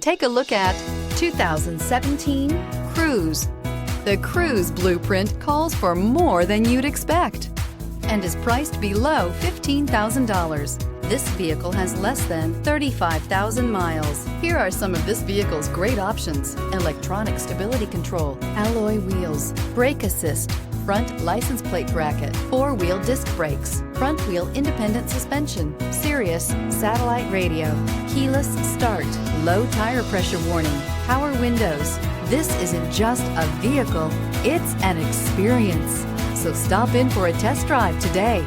Take a look at 2017 Cruze. The Cruze blueprint calls for more than you'd expect and is priced below $15,000. This vehicle has less than 35,000 miles. Here are some of this vehicle's great options: electronic stability control, alloy wheels, brake assist, front license plate bracket, four-wheel disc brakes, front wheel independent suspension, Sirius satellite radio, keyless start, low tire pressure warning, power windows. This isn't just a vehicle, it's an experience. So stop in for a test drive today.